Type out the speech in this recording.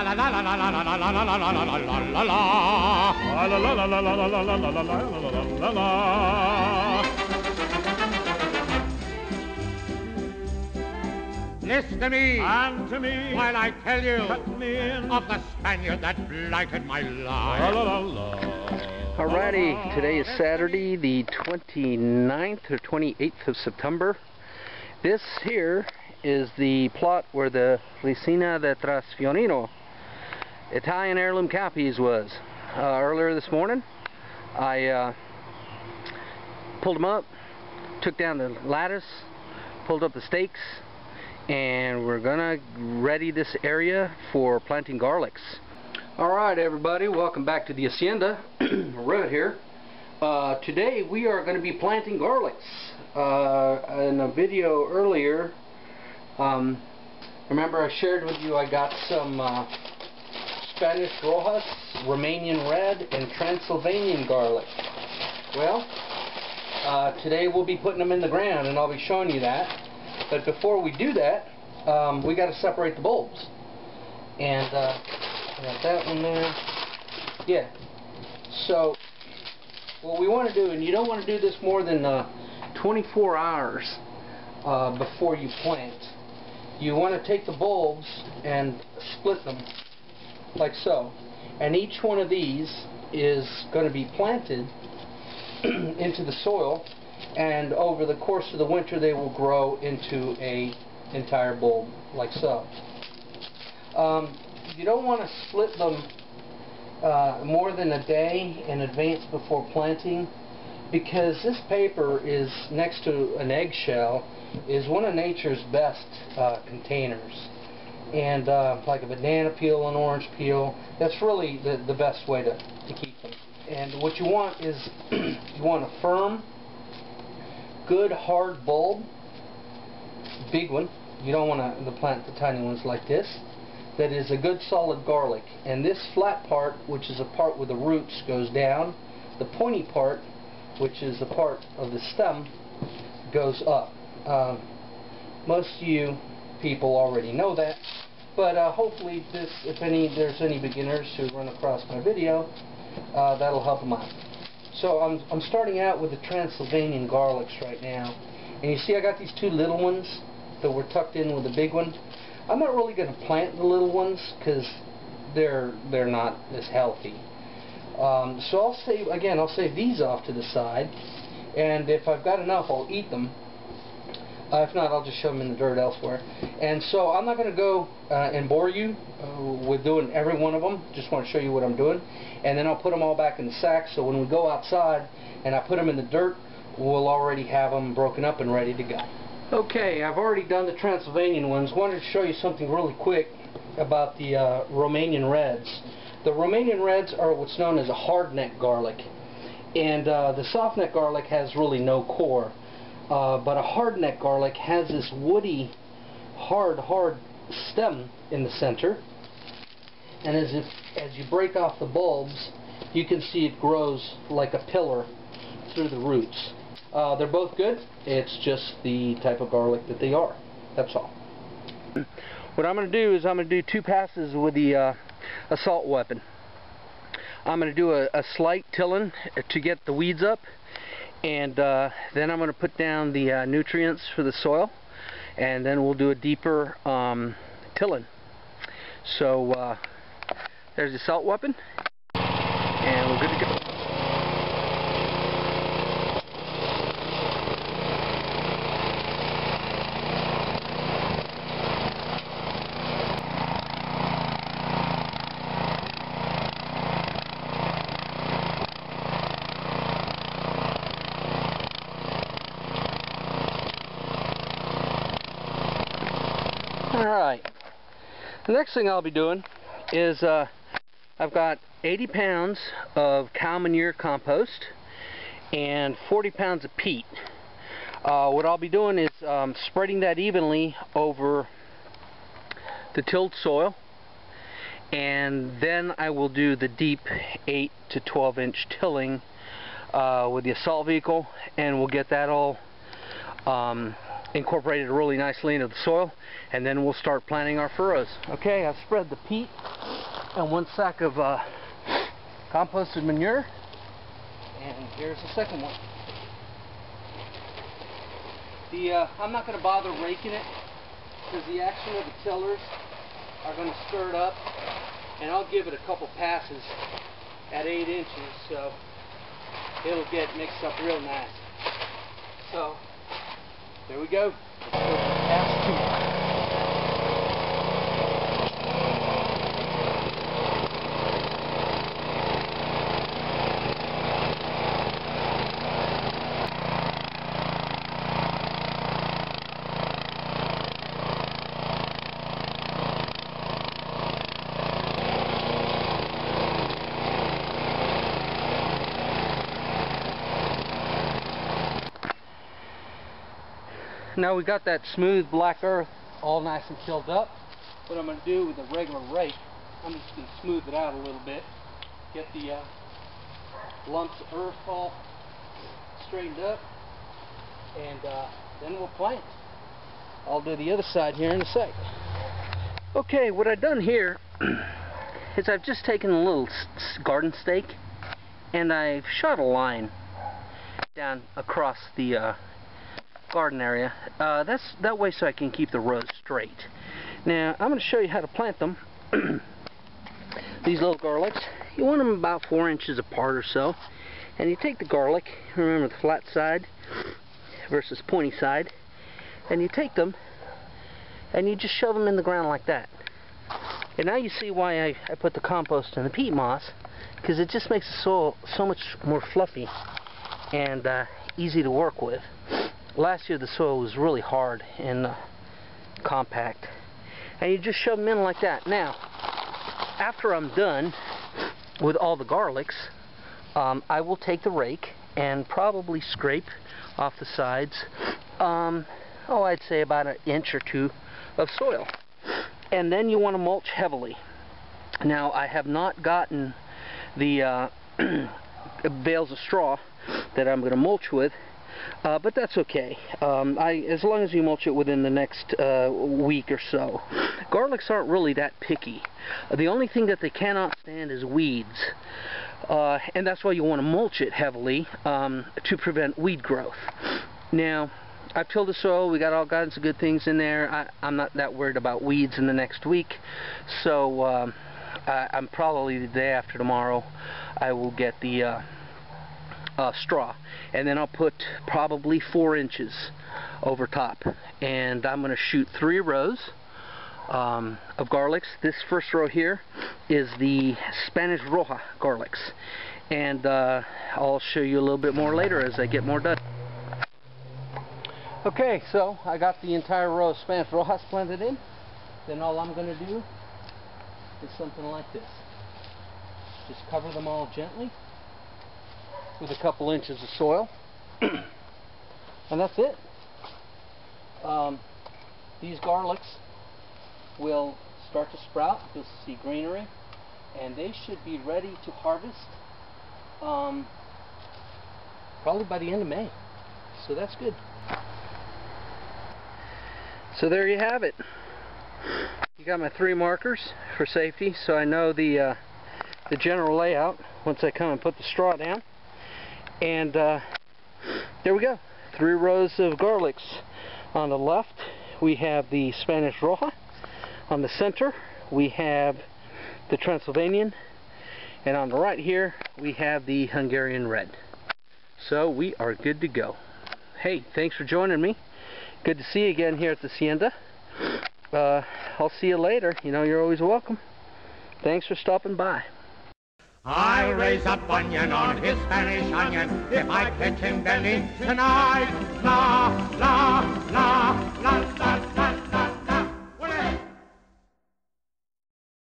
Listen to me, and to me, while I tell you cut me in of the Spaniard that blighted my life. Alrighty, today is Saturday, the 29th or 28th of September. This here is the plot where the Lisina de Trasfionino Italian heirloom cowpeas was. Earlier this morning, I pulled them up, took down the lattice, pulled up the stakes, and we're gonna ready this area for planting garlics. Alright everybody, welcome back to the Hacienda. Rivet here. Today we are going to be planting garlics. In a video earlier, remember I shared with you I got some Spanish Rojas, Romanian Red, and Transylvanian garlic. Well, today we'll be putting them in the ground and I'll be showing you that. But before we do that, we got to separate the bulbs. And I got that one there. Yeah. So what we want to do, and you don't want to do this more than 24 hours before you plant. You want to take the bulbs and split them like so. And each one of these is going to be planted into the soil, and over the course of the winter they will grow into a entire bulb like so. You don't want to split them more than a day in advance before planting, because this paper is next to an eggshell, is one of nature's best containers. And like a banana peel, an orange peel, that's really the best way to keep them. And what you want is you want a firm, good hard bulb, big one. You don't want to plant the tiny ones like this. That is a good solid garlic. And this flat part, which is a part where the roots goes down, the pointy part, which is the part of the stem, goes up. Most of you people already know that, but hopefully this, if there's any beginners who run across my video, that'll help them out. So I'm starting out with the Transylvanian garlics right now, and you see I got these two little ones that were tucked in with the big one. I'm not really going to plant the little ones because they're not as healthy. So I'll save these off to the side, and if I've got enough, I'll eat them. If not, I'll just shove them in the dirt elsewhere. And so I'm not going to go and bore you with doing every one of them. Just want to show you what I'm doing, and then I'll put them all back in the sack. So when we go outside and I put them in the dirt, we'll already have them broken up and ready to go. Okay, I've already done the Transylvanian ones. Wanted to show you something really quick about the Romanian Reds. The Romanian Reds are what's known as a hard-neck garlic, and the soft-neck garlic has really no core. But a hard-neck garlic has this woody, hard stem in the center, and as you break off the bulbs, you can see it grows like a pillar through the roots. They're both good. It's just the type of garlic that they are. That's all. What I'm going to do is I'm going to do two passes with the assault weapon. I'm going to do a slight tilling to get the weeds up, and then I'm going to put down the nutrients for the soil, and then we'll do a deeper tilling. So there's the assault weapon, and we're good to go. Alright, the next thing I'll be doing is I've got 80 pounds of cow manure compost and 40 pounds of peat. What I'll be doing is spreading that evenly over the tilled soil, and then I will do the deep 8 to 12 inch tilling with the assault vehicle, and we'll get that all incorporated really nicely into the soil, and then we'll start planting our furrows. Okay, I've spread the peat and 1 sack of composted manure. And here's the second one. I'm not going to bother raking it because the action of the tillers are going to stir it up, and I'll give it a couple passes at 8 inches, so it'll get mixed up real nice. So there we go. Let's go to pass 2. Now we got that smooth black earth all nice and tilled up. What I'm going to do with a regular rake, I'm just going to smooth it out a little bit, get the lumps of earth all straightened up, and then we'll plant. I'll do the other side here in a sec. Okay, what I've done here is I've just taken a little garden stake and I've shot a line down across the garden area. That way so I can keep the rows straight. Now I'm going to show you how to plant them. These little garlics, you want them about 4 inches apart or so, and you take the garlic, remember the flat side versus pointy side, and you take them and you just shove them in the ground like that. And now you see why I put the compost and the peat moss, because it just makes the soil so much more fluffy and easy to work with. Last year the soil was really hard and compact, and you just shove them in like that. Now, after I'm done with all the garlics, I will take the rake and probably scrape off the sides, I'd say about 1 inch or 2 of soil. And then you want to mulch heavily. Now, I have not gotten the bales of straw that I'm going to mulch with, but that's okay. As long as you mulch it within the next week or so. Garlics aren't really that picky. The only thing that they cannot stand is weeds. And that's why you want to mulch it heavily to prevent weed growth. Now, I've tilled the soil, we got all kinds of good things in there. I'm not that worried about weeds in the next week, so I'm probably the day after tomorrow I will get the straw, and then I'll put probably 4 inches over top, and I'm going to shoot 3 rows of garlics. This first row here is the Spanish Roja garlics, and I'll show you a little bit more later as I get more done. Okay, so I got the entire row of Spanish Rojas planted in. Then all I'm going to do is something like this. Just cover them all gently with a couple inches of soil. And that's it. These garlics will start to sprout. You'll see greenery. And they should be ready to harvest probably by the end of May. So that's good. So there you have it. You got my 3 markers for safety, so I know the general layout once I come and put the straw down. And there we go. 3 rows of garlics. On the left we have the Spanish Roja. On the center we have the Transylvanian. And on the right here we have the Hungarian Red. So we are good to go. Hey, thanks for joining me. Good to see you again here at the Hacienda. I'll see you later. You know, you're always welcome. Thanks for stopping by. I'll raise a bunion on his Spanish onion if I catch him belly tonight. La, la, la, la.